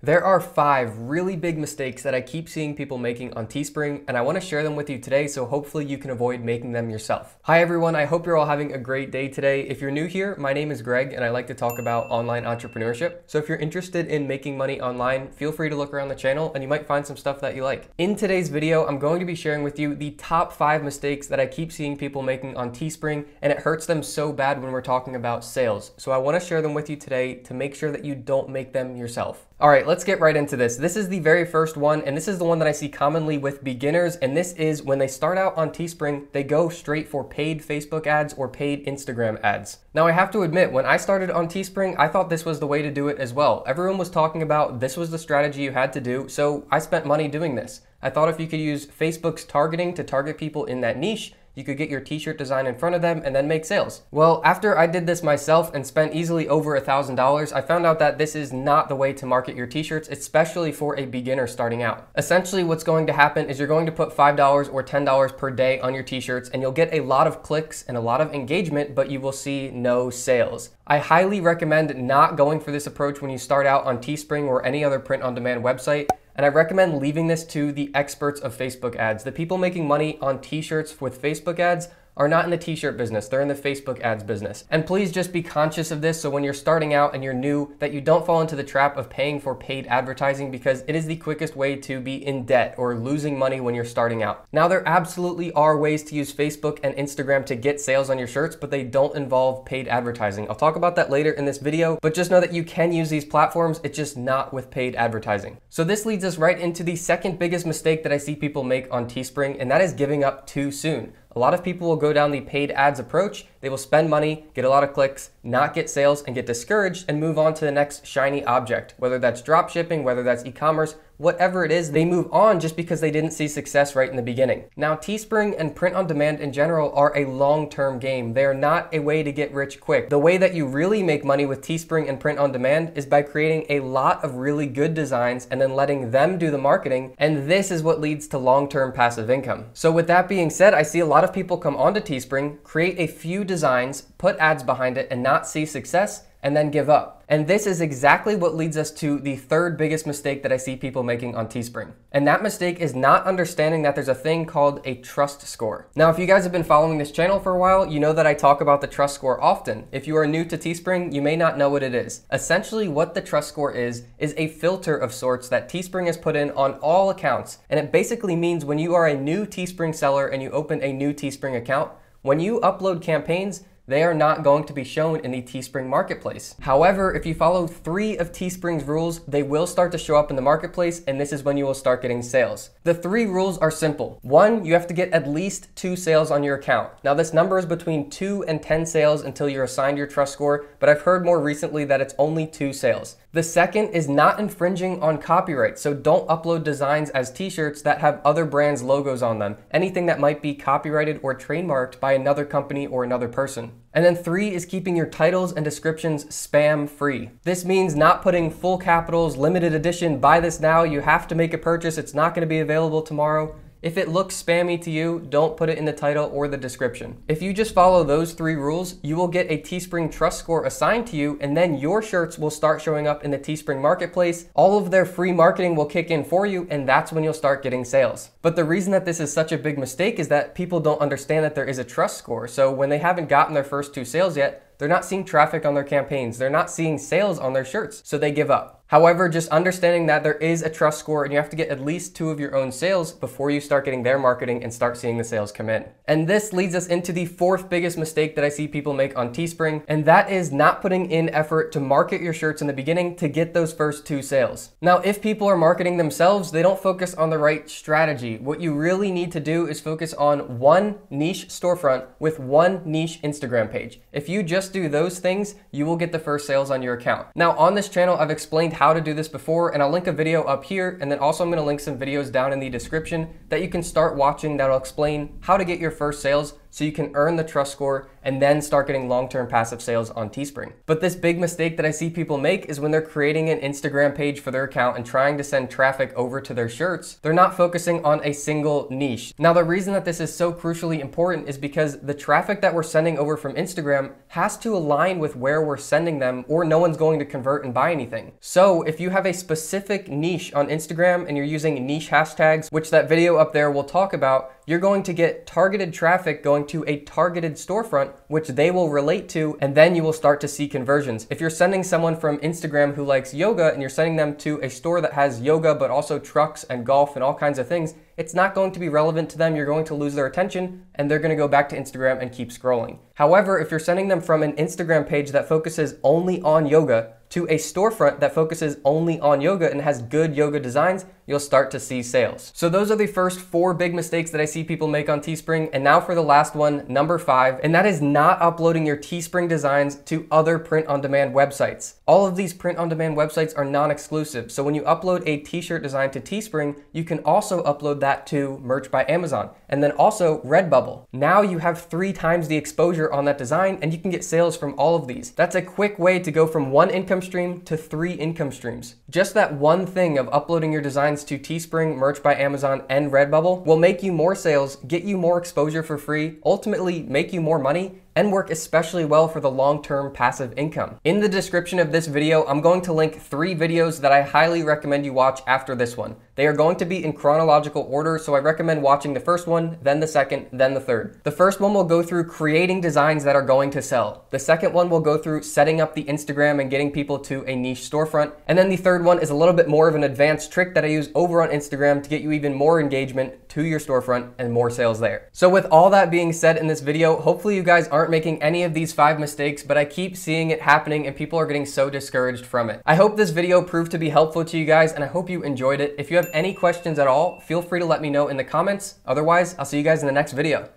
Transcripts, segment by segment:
There are 5 really big mistakes that I keep seeing people making on Teespring, and I want to share them with you today so hopefully you can avoid making them yourself. Hi everyone, I hope you're all having a great day today. If you're new here, my name is Greg and I like to talk about online entrepreneurship. So if you're interested in making money online, feel free to look around the channel and you might find some stuff that you like. In today's video, I'm going to be sharing with you the top 5 mistakes that I keep seeing people making on Teespring, and it hurts them so bad when we're talking about sales. So I want to share them with you today to make sure that you don't make them yourself. All right, let's get right into this. This is the very first one, and this is the one that I see commonly with beginners, and this is when they start out on Teespring, they go straight for paid Facebook ads or paid Instagram ads. Now, I have to admit, when I started on Teespring, I thought this was the way to do it as well. Everyone was talking about this was the strategy you had to do, so I spent money doing this. I thought if you could use Facebook's targeting to target people in that niche, you could get your t-shirt design in front of them and then make sales. Well, after I did this myself and spent easily over $1,000, I found out that this is not the way to market your t-shirts, especially for a beginner starting out. Essentially, what's going to happen is you're going to put $5 or $10 per day on your t-shirts and you'll get a lot of clicks and a lot of engagement, but you will see no sales. I highly recommend not going for this approach when you start out on Teespring or any other print-on-demand website. And I recommend leaving this to the experts of Facebook ads. The people making money on t-shirts with Facebook ads are not in the t-shirt business, they're in the Facebook ads business. And please just be conscious of this so when you're starting out and you're new, that you don't fall into the trap of paying for paid advertising, because it is the quickest way to be in debt or losing money when you're starting out. Now, there absolutely are ways to use Facebook and Instagram to get sales on your shirts, but they don't involve paid advertising. I'll talk about that later in this video, but just know that you can use these platforms, it's just not with paid advertising. So this leads us right into the second biggest mistake that I see people make on Teespring, and that is giving up too soon. A lot of people will go down the paid ads approach. They will spend money, get a lot of clicks, not get sales, and get discouraged and move on to the next shiny object. Whether that's drop shipping, whether that's e-commerce, whatever it is, they move on just because they didn't see success right in the beginning. Now, Teespring and print on demand in general are a long-term game. They are not a way to get rich quick. The way that you really make money with Teespring and print on demand is by creating a lot of really good designs and then letting them do the marketing, and this is what leads to long-term passive income. So with that being said, I see a lot of people come onto Teespring, create a few designs, put ads behind it, and not see success, and then give up. And this is exactly what leads us to the third biggest mistake that I see people making on Teespring. And that mistake is not understanding that there's a thing called a trust score. Now, if you guys have been following this channel for a while, you know that I talk about the trust score often. If you are new to Teespring, you may not know what it is. Essentially, what the trust score is a filter of sorts that Teespring has put in on all accounts. And it basically means when you are a new Teespring seller and you open a new Teespring account, when you upload campaigns, they are not going to be shown in the Teespring marketplace. However, if you follow 3 of Teespring's rules, they will start to show up in the marketplace, and this is when you will start getting sales. The 3 rules are simple. 1, you have to get at least 2 sales on your account. Now, this number is between 2 and 10 sales until you're assigned your trust score, but I've heard more recently that it's only 2 sales. The second is not infringing on copyright, so don't upload designs as t-shirts that have other brands' logos on them, anything that might be copyrighted or trademarked by another company or another person. And then 3 is keeping your titles and descriptions spam free. This means not putting full capitals, limited edition, buy this now, you have to make a purchase, it's not gonna be available tomorrow. If it looks spammy to you, don't put it in the title or the description. If you just follow those 3 rules, you will get a Teespring trust score assigned to you, and then your shirts will start showing up in the Teespring marketplace. All of their free marketing will kick in for you, and that's when you'll start getting sales. But the reason that this is such a big mistake is that people don't understand that there is a trust score. So when they haven't gotten their first 2 sales yet, they're not seeing traffic on their campaigns. They're not seeing sales on their shirts, so they give up. However, just understanding that there is a trust score and you have to get at least 2 of your own sales before you start getting their marketing and start seeing the sales come in. And this leads us into the 4th biggest mistake that I see people make on Teespring, and that is not putting in effort to market your shirts in the beginning to get those first 2 sales. Now, if people are marketing themselves, they don't focus on the right strategy. What you really need to do is focus on 1 niche storefront with 1 niche Instagram page. If you just do those things, you will get the first sales on your account. Now, on this channel, I've explained how to do this before, and I'll link a video up here, and then also I'm going to link some videos down in the description that you can start watching that'll explain how to get your first sales so you can earn the trust score and then start getting long-term passive sales on Teespring. But this big mistake that I see people make is when they're creating an Instagram page for their account and trying to send traffic over to their shirts, they're not focusing on a single niche. Now, the reason that this is so crucially important is because the traffic that we're sending over from Instagram has to align with where we're sending them, or no one's going to convert and buy anything. So if you have a specific niche on Instagram and you're using niche hashtags, which that video up there will talk about, you're going to get targeted traffic going to a targeted storefront, which they will relate to, and then you will start to see conversions. If you're sending someone from Instagram who likes yoga and you're sending them to a store that has yoga, but also trucks and golf and all kinds of things, it's not going to be relevant to them. You're going to lose their attention and they're going to go back to Instagram and keep scrolling. However, if you're sending them from an Instagram page that focuses only on yoga to a storefront that focuses only on yoga and has good yoga designs, you'll start to see sales. So those are the first 4 big mistakes that I see people make on Teespring. And now for the last one, number 5, and that is not uploading your Teespring designs to other print-on-demand websites. All of these print-on-demand websites are non-exclusive. So when you upload a t-shirt design to Teespring, you can also upload that to Merch by Amazon and then also Redbubble. Now you have 3 times the exposure on that design and you can get sales from all of these. That's a quick way to go from 1 income stream to 3 income streams. Just that one thing of uploading your designs to Teespring, Merch by Amazon, and Redbubble will make you more sales, get you more exposure for free, ultimately make you more money, and work especially well for the long-term passive income. In the description of this video, I'm going to link 3 videos that I highly recommend you watch after this one. They are going to be in chronological order, so I recommend watching the first one, then the second, then the third. The first one will go through creating designs that are going to sell. The second one will go through setting up the Instagram and getting people to a niche storefront. And then the third one is a little bit more of an advanced trick that I use over on Instagram to get you even more engagement to your storefront and more sales there. So with all that being said in this video, hopefully you guys aren't making any of these 5 mistakes, but I keep seeing it happening and people are getting so discouraged from it. I hope this video proved to be helpful to you guys and I hope you enjoyed it. If you have any questions at all, feel free to let me know in the comments. Otherwise, I'll see you guys in the next video.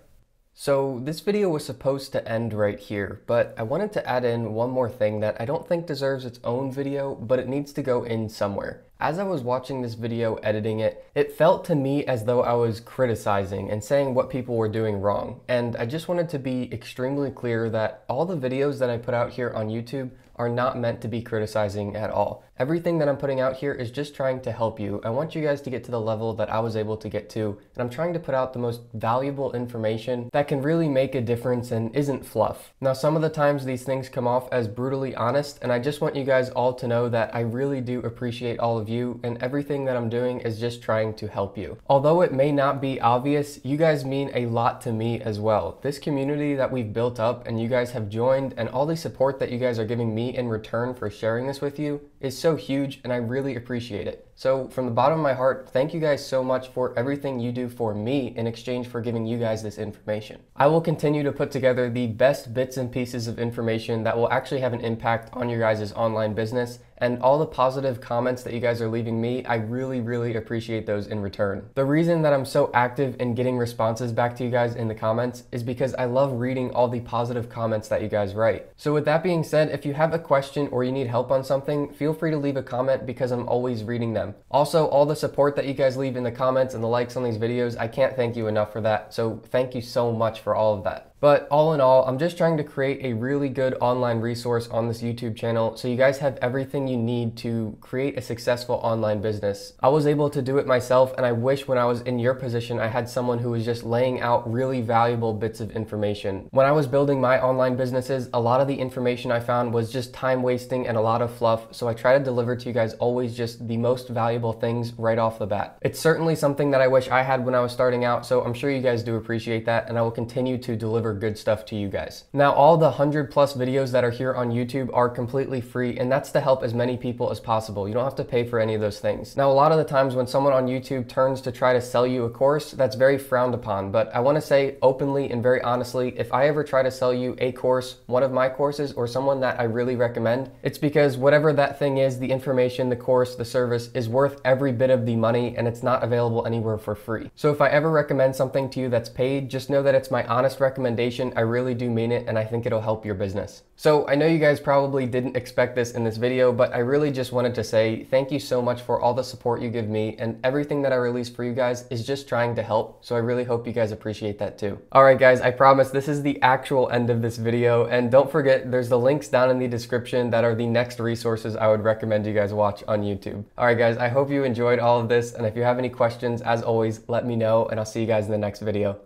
So this video was supposed to end right here, but I wanted to add in one more thing that I don't think deserves its own video, but it needs to go in somewhere. As I was watching this video, editing it, it felt to me as though I was criticizing and saying what people were doing wrong. And I just wanted to be extremely clear that all the videos that I put out here on YouTube are not meant to be criticizing at all. Everything that I'm putting out here is just trying to help you. I want you guys to get to the level that I was able to get to, and I'm trying to put out the most valuable information that can really make a difference and isn't fluff. Now, some of the times these things come off as brutally honest, and I just want you guys all to know that I really do appreciate all of you, and everything that I'm doing is just trying to help you. Although it may not be obvious, you guys mean a lot to me as well. This community that we've built up and you guys have joined, and all the support that you guys are giving me in return for sharing this with you is so huge, and I really appreciate it. So from the bottom of my heart, thank you guys so much for everything you do for me in exchange for giving you guys this information. I will continue to put together the best bits and pieces of information that will actually have an impact on your guys' online business, and all the positive comments that you guys are leaving me, I really appreciate those in return. The reason that I'm so active in getting responses back to you guys in the comments is because I love reading all the positive comments that you guys write. So with that being said, if you have a question or you need help on something, feel free to leave a comment because I'm always reading them. Also, all the support that you guys leave in the comments and the likes on these videos, I can't thank you enough for that. So thank you so much for all of that. But all in all, I'm just trying to create a really good online resource on this YouTube channel so you guys have everything you need to create a successful online business. I was able to do it myself, and I wish when I was in your position I had someone who was just laying out really valuable bits of information. When I was building my online businesses, a lot of the information I found was just time wasting and a lot of fluff, so I try to deliver to you guys always just the most valuable things right off the bat. It's certainly something that I wish I had when I was starting out, so I'm sure you guys do appreciate that, and I will continue to deliver good stuff to you guys. Now, all the 100+ videos that are here on YouTube are completely free, and that's to help as many people as possible. You don't have to pay for any of those things. Now, a lot of the times when someone on YouTube turns to try to sell you a course, that's very frowned upon, but I want to say openly and very honestly, if I ever try to sell you a course, one of my courses, or someone that I really recommend, it's because whatever that thing is, the information, the course, the service is worth every bit of the money, and it's not available anywhere for free. So if I ever recommend something to you that's paid, just know that it's my honest recommendation recommendation. I really do mean it, and I think it'll help your business. So I know you guys probably didn't expect this in this video, but I really just wanted to say thank you so much for all the support you give me, and everything that I release for you guys is just trying to help. So I really hope you guys appreciate that too. All right, guys, I promise this is the actual end of this video. And don't forget, there's the links down in the description that are the next resources I would recommend you guys watch on YouTube. All right, guys, I hope you enjoyed all of this. And if you have any questions, as always, let me know, and I'll see you guys in the next video.